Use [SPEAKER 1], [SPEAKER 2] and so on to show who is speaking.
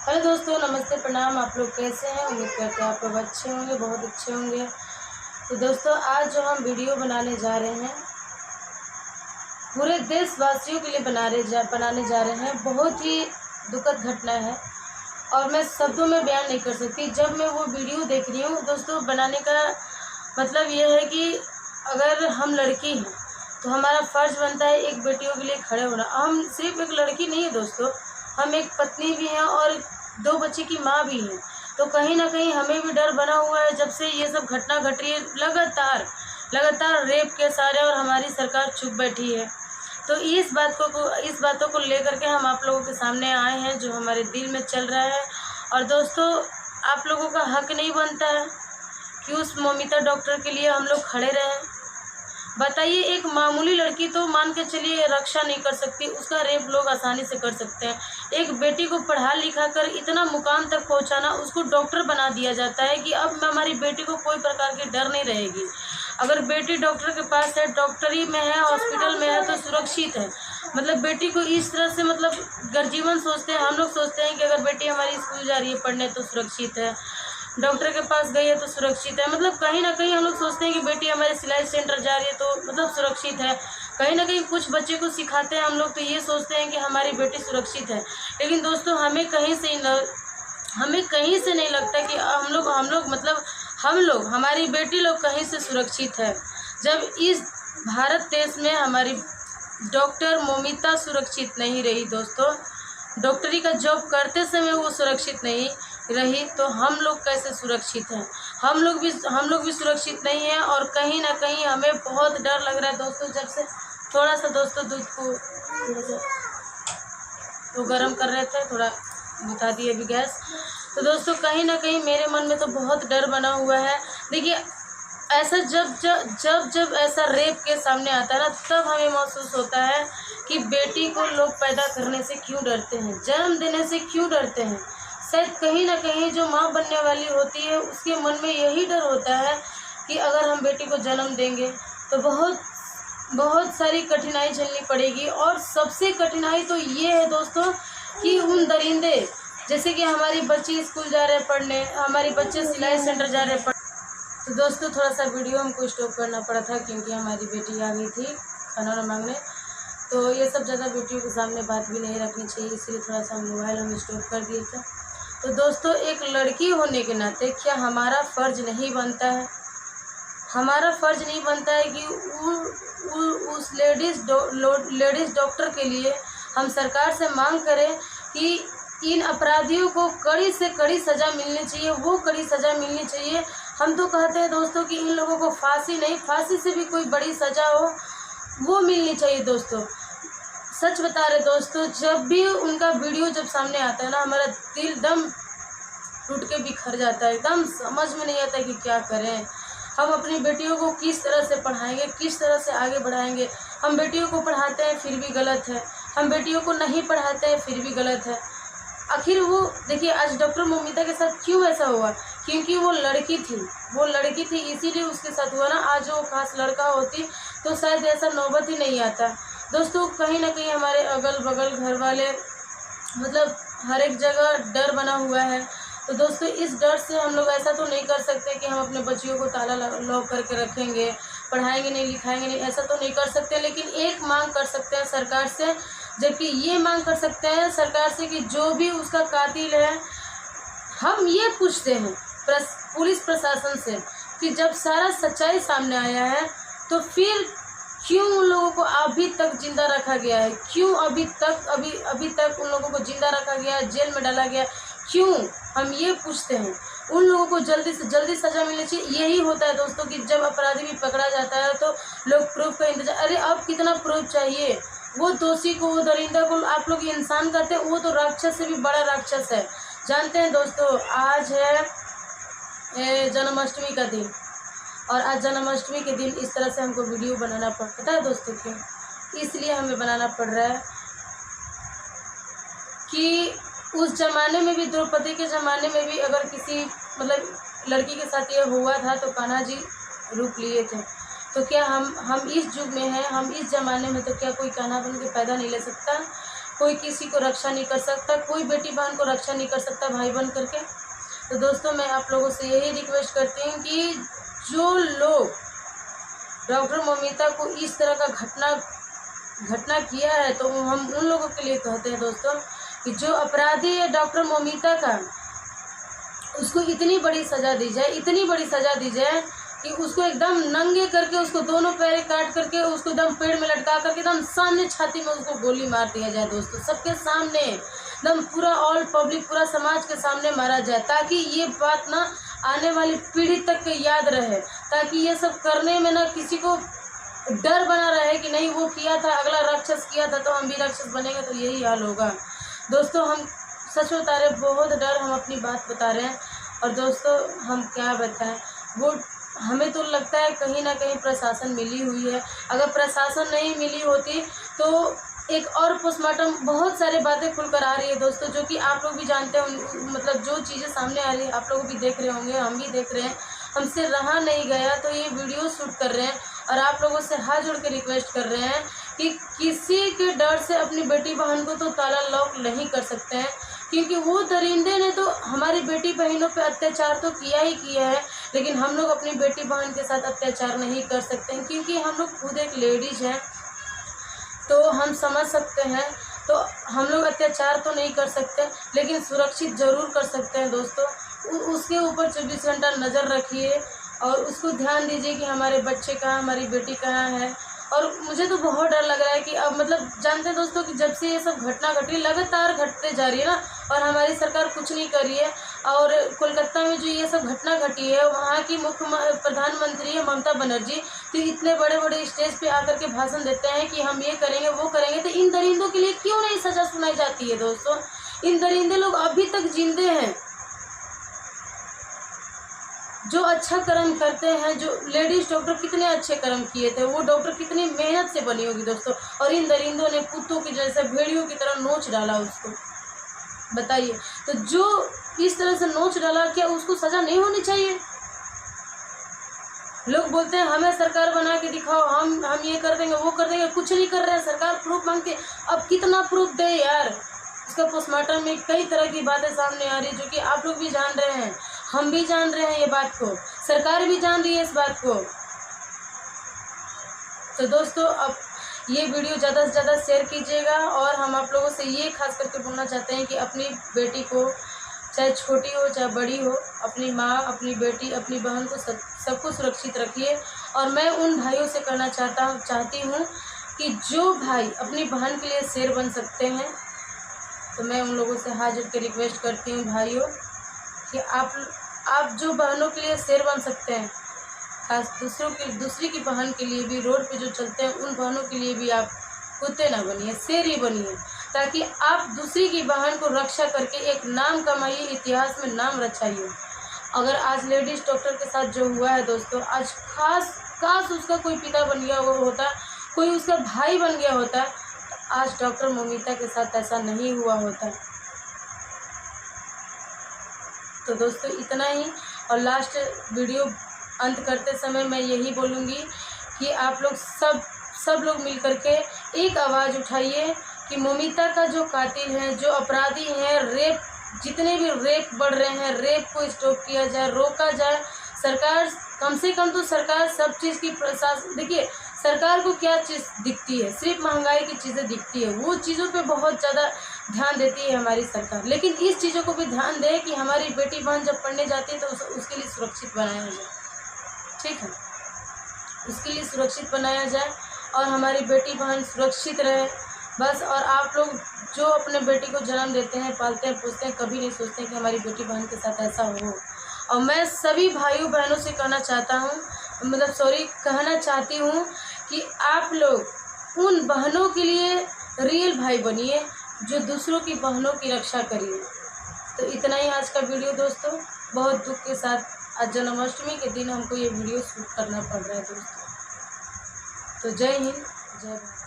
[SPEAKER 1] Hello दोस्तों, नमस्ते, प्रणाम। आप लोग कैसे हैं? उम्मीद करते हैं आप लोग अच्छे होंगे, बहुत अच्छे होंगे। तो दोस्तों, आज जो हम वीडियो बनाने जा रहे हैं पूरे देशवासियों के लिए बनाने जा रहे हैं। बहुत ही दुखद घटना है और मैं शब्दों में बयान नहीं कर सकती। जब मैं वो वीडियो देख रही हूँ दोस्तों, बनाने का मतलब ये है कि अगर हम लड़की हैं तो हमारा फ़र्ज़ बनता है एक बेटियों के लिए खड़े होना। हम सिर्फ एक लड़की नहीं है दोस्तों, हम एक पत्नी भी हैं और 2 बच्चे की माँ भी हैं। तो कहीं न कहीं हमें भी डर बना हुआ है। जब से ये सब घटना घट रही है लगातार रेप केस आ रहे हैं और हमारी सरकार चुप बैठी है। तो इस बातों को लेकर के हम आप लोगों के सामने आए हैं, जो हमारे दिल में चल रहा है। और दोस्तों, आप लोगों का हक नहीं बनता है कि उस मौमिता डॉक्टर के लिए हम लोग खड़े रहें। बताइए, एक मामूली लड़की तो मान के चलिए रक्षा नहीं कर सकती, उसका रेप लोग आसानी से कर सकते हैं। एक बेटी को पढ़ा लिखा कर इतना मुकाम तक पहुंचाना, उसको डॉक्टर बना दिया जाता है कि अब हमारी बेटी को कोई प्रकार की डर नहीं रहेगी। अगर बेटी डॉक्टर के पास है, डॉक्टरी में है, हॉस्पिटल में है तो सुरक्षित है। मतलब बेटी को इस तरह से गर्जीवन सोचते हैं। हम लोग सोचते हैं कि अगर बेटी हमारी स्कूल जा रही है पढ़ने तो सुरक्षित है, डॉक्टर के पास गई है तो सुरक्षित है। मतलब कहीं ना कहीं हम लोग सोचते हैं कि बेटी हमारे सिलाई सेंटर जा रही है तो सुरक्षित है। कहीं ना कहीं कुछ बच्चे को सिखाते हैं हम लोग, तो ये सोचते हैं कि हमारी बेटी सुरक्षित है। लेकिन दोस्तों, हमें कहीं से नहीं लगता कि हम लोग हमारी बेटी लोग कहीं से सुरक्षित है। जब इस भारत देश में हमारी डॉक्टर मौमिता सुरक्षित नहीं रही दोस्तों, डॉक्टरी का जॉब करते समय वो सुरक्षित नहीं रही, तो हम लोग कैसे सुरक्षित हैं? हम लोग भी सुरक्षित नहीं हैं। और कहीं ना कहीं हमें बहुत डर लग रहा है दोस्तों। जब से थोड़ा सा दोस्तों दूध को तो गर्म कर रहे थे, थोड़ा बुता दिए अभी गैस। तो दोस्तों, कहीं ना कहीं मेरे मन में तो बहुत डर बना हुआ है। देखिए, ऐसा जब ऐसा रेप के सामने आता है ना, तब हमें महसूस होता है कि बेटी को लोग पैदा करने से क्यों डरते हैं, जन्म देने से क्यों डरते हैं। शायद कहीं ना कहीं जो माँ बनने वाली होती है उसके मन में यही डर होता है कि अगर हम बेटी को जन्म देंगे तो बहुत सारी कठिनाई झेलनी पड़ेगी। और सबसे कठिनाई तो ये है दोस्तों कि उन दरिंदे, जैसे कि हमारी बच्ची स्कूल जा रहे हैं पढ़ने, हमारी बच्चे सिलाई सेंटर जा रहे हैं पढ़ने। तो दोस्तों, थोड़ा सा वीडियो हमको स्टॉप करना पड़ा था क्योंकि हमारी बेटी आ गई थी खाना मांगने। तो ये सब ज़्यादा बेटियों के सामने बात भी नहीं रखनी चाहिए, इसलिए थोड़ा सा मोबाइल हम स्टॉप कर दिए थे। तो दोस्तों, एक लड़की होने के नाते क्या हमारा फ़र्ज़ नहीं बनता है? हमारा फ़र्ज़ नहीं बनता है कि उस लेडीज़ डॉक्टर के लिए हम सरकार से मांग करें कि इन अपराधियों को कड़ी से कड़ी सज़ा मिलनी चाहिए, वो कड़ी सज़ा मिलनी चाहिए। हम तो कहते हैं दोस्तों कि इन लोगों को फांसी नहीं, फांसी से भी कोई बड़ी सज़ा हो वो मिलनी चाहिए दोस्तों। सच बता रहे दोस्तों, जब भी उनका वीडियो जब सामने आता है ना, हमारा दिल दम टूट के बिखर जाता है। एकदम समझ में नहीं आता है कि क्या करें। हम अपनी बेटियों को किस तरह से पढ़ाएंगे, किस तरह से आगे बढ़ाएंगे। हम बेटियों को पढ़ाते हैं फिर भी गलत है, हम बेटियों को नहीं पढ़ाते हैं फिर भी गलत है। आखिर वो देखिए, आज डॉक्टर मौमिता के साथ क्यों ऐसा हुआ? क्योंकि वो लड़की थी, इसीलिए उसके साथ हुआ ना। आज वो खास लड़का होती तो शायद ऐसा नौबत ही नहीं आता दोस्तों। कहीं ना कहीं हमारे अगल बगल घर वाले हर एक जगह डर बना हुआ है। तो दोस्तों, इस डर से हम लोग ऐसा तो नहीं कर सकते कि हम अपने बच्चियों को ताला लॉक करके रखेंगे, पढ़ाएंगे नहीं, लिखाएंगे नहीं, ऐसा तो नहीं कर सकते। लेकिन एक मांग कर सकते हैं सरकार से, जबकि ये मांग कर सकते हैं सरकार से कि जो भी उसका कातिल है, हम ये पूछते हैं पुलिस प्रशासन से कि जब सारा सच्चाई सामने आया है तो फिर क्यों उन लोगों को अभी तक जिंदा रखा गया है? क्यों अभी तक उन लोगों को जिंदा रखा गया है, जेल में डाला गया? क्यों? हम ये पूछते हैं। उन लोगों को जल्दी से जल्दी सज़ा मिलनी चाहिए। यही होता है दोस्तों कि जब अपराधी भी पकड़ा जाता है तो लोग प्रूफ का इंतजार, अरे अब कितना प्रूफ चाहिए? वो दोषी को, वो दरिंदा को आप लोग इंसान कहते हैं, वो तो राक्षस से भी बड़ा राक्षस है। जानते हैं दोस्तों, आज है जन्माष्टमी का दिन, और आज जन्माष्टमी के दिन इस तरह से हमको वीडियो बनाना पड़ता है दोस्तों। क्यों? इसलिए हमें बनाना पड़ रहा है कि उस ज़माने में भी, द्रौपदी के ज़माने में भी अगर किसी लड़की के साथ ये हुआ था तो कान्हा जी रूप लिए थे। तो क्या हम इस युग में हैं, हम इस ज़माने में, तो क्या कोई कान्हा बन के पैदा नहीं ले सकता? कोई किसी को रक्षा नहीं कर सकता, कोई बेटी बहन को रक्षा नहीं कर सकता भाई बन करके। तो दोस्तों मैं आप लोगों से यही रिक्वेस्ट करती हूँ कि जो लोग डॉक्टर ममिता को इस तरह का घटना किया है, तो हम उन लोगों के लिए कहते हैं दोस्तों कि जो अपराधी है डॉक्टर ममिता का, उसको इतनी बड़ी सज़ा दी जाए, इतनी बड़ी सज़ा दी जाए कि उसको एकदम नंगे करके, उसको दोनों पैर काट करके, उसको एकदम पेड़ में लटका करके एकदम सामने छाती में उसको गोली मार दिया जाए दोस्तों, सबके सामने, एकदम पूरा ऑल पब्लिक, पूरा समाज के सामने मारा जाए, ताकि ये बात ना आने वाली पीढ़ी तक के याद रहे, ताकि ये सब करने में ना किसी को डर बना रहे कि नहीं वो किया था, अगला राक्षस किया था तो हम भी राक्षस बनेंगे, तो यही हाल होगा दोस्तों। हम सच बता रहे, बहुत डर, हम अपनी बात बता रहे हैं। और दोस्तों हम क्या बताएं, वो हमें तो लगता है कहीं ना कहीं प्रशासन मिली हुई है। अगर प्रशासन नहीं मिली होती तो एक और पोस्टमार्टम, बहुत सारे बातें खुलकर आ रही है दोस्तों, जो कि आप लोग भी जानते हैं, मतलब जो चीज़ें सामने आ रही है आप लोग भी देख रहे होंगे, हम भी देख रहे हैं, हमसे रहा नहीं गया तो ये वीडियो शूट कर रहे हैं। और आप लोगों से हाथ जोड़ के रिक्वेस्ट कर रहे हैं कि किसी के डर से अपनी बेटी बहन को तो ताला लॉक नहीं कर सकते हैं, क्योंकि वो दरिंदे ने तो हमारी बेटी बहनों पे अत्याचार तो किया ही किया है, लेकिन हम लोग अपनी बेटी बहन के साथ अत्याचार नहीं कर सकते हैं, क्योंकि हम लोग खुद एक लेडीज हैं, तो हम समझ सकते हैं। तो हम लोग अत्याचार तो नहीं कर सकते, लेकिन सुरक्षित ज़रूर कर सकते हैं दोस्तों। उसके ऊपर 24 घंटा नज़र रखिए और उसको ध्यान दीजिए कि हमारे बच्चे कहाँ, हमारी बेटी कहाँ है। और मुझे तो बहुत डर लग रहा है कि अब मतलब जानते हैं दोस्तों कि जब से ये सब घटना घटी, लगातार घटते जा रही है ना, और हमारी सरकार कुछ नहीं कर रही है। और कोलकाता में जो ये सब घटना घटी है, वहाँ की प्रधानमंत्री है ममता बनर्जी, तो इतने बड़े बड़े स्टेज पे आकर के भाषण देते हैं कि हम ये करेंगे वो करेंगे, तो इन दरिंदों के लिए क्यों नहीं सजा सुनाई जाती है दोस्तों? इन दरिंदे लोग अभी तक जिंदे हैं, जो अच्छा कर्म करते हैं। जो लेडीज डॉक्टर कितने अच्छे कर्म किए थे, वो डॉक्टर कितनी मेहनत से बनी होगी दोस्तों, और इन दरिंदों ने कुत्तों की जैसे भेड़ियों की तरह नोच डाला उसको। बताइए, तो जो इस तरह से नोच डाला, क्या उसको सजा नहीं होनी चाहिए? लोग बोलते हैं हमें सरकार बना के दिखाओ, हम ये कर देंगे वो कर देंगे, कुछ नहीं कर रहे हैं, सरकार प्रूफ मांगते। अब कितना प्रूफ दे यार? इसका पोस्टमार्टम में कई तरह की बातें सामने आ रही है, जो कि आप लोग भी जान रहे हैं, हम भी जान रहे हैं, ये बात को सरकार भी जान रही है इस बात को। तो दोस्तों अब ये वीडियो ज़्यादा से ज़्यादा शेयर कीजिएगा, और हम आप लोगों से ये खास करके बोलना चाहते हैं कि अपनी बेटी को, चाहे छोटी हो चाहे बड़ी हो, अपनी माँ, अपनी बेटी, अपनी बहन को सबको सुरक्षित रखिए। और मैं उन भाइयों से कहना चाहती हूँ कि जो भाई अपनी बहन के लिए शेर बन सकते हैं, तो मैं उन लोगों से हाथ जोड़ के रिक्वेस्ट करती हूँ भाइयों कि आप जो बहनों के लिए शेर बन सकते हैं, खास दूसरी की बहन के लिए भी, रोड पे जो चलते हैं उन बहनों के लिए भी आप कुत्ते ना बनिए, शेर ही बनिए, ताकि आप दूसरी की बहन को रक्षा करके एक नाम कमाइए, इतिहास में नाम रचाइए। अगर आज लेडीज डॉक्टर के साथ जो हुआ है दोस्तों, आज काश उसका कोई पिता बन गया वो होता, कोई उसका भाई बन गया होता, तो आज डॉक्टर ममिता के साथ ऐसा नहीं हुआ होता। तो दोस्तों इतना ही, और लास्ट वीडियो अंत करते समय मैं यही बोलूँगी कि आप लोग सब लोग मिल करके एक आवाज़ उठाइए कि ममिता का जो कातिल हैं, जो अपराधी हैं, रेप, जितने भी रेप बढ़ रहे हैं, रेप को स्टॉप किया जाए, रोका जाए। सरकार कम से कम तो सरकार सब चीज़ की प्रशासन, देखिए सरकार को क्या चीज़ दिखती है, सिर्फ महंगाई की चीज़ें दिखती है, वो चीज़ों पे बहुत ज़्यादा ध्यान देती है हमारी सरकार, लेकिन इस चीज़ों को भी ध्यान दे कि हमारी बेटी बहन जब पढ़ने जाती है तो उसके लिए सुरक्षित बनाया जाए, ठीक है, उसके लिए सुरक्षित बनाया जाए और हमारी बेटी बहन सुरक्षित रहे बस। और आप लोग जो अपने बेटी को जन्म देते हैं, पालते हैं, पोसते हैं, कभी नहीं सोचते कि हमारी बेटी बहन के साथ ऐसा हो। और मैं सभी भाइयों बहनों से कहना चाहती हूँ कि आप लोग उन बहनों के लिए रियल भाई बनिए, जो दूसरों की बहनों की रक्षा करिए। तो इतना ही आज का वीडियो दोस्तों, बहुत दुख के साथ आज जन्माष्टमी के दिन हमको ये वीडियो शूट करना पड़ रहा है दोस्तों। तो जय हिंद, जय भारत।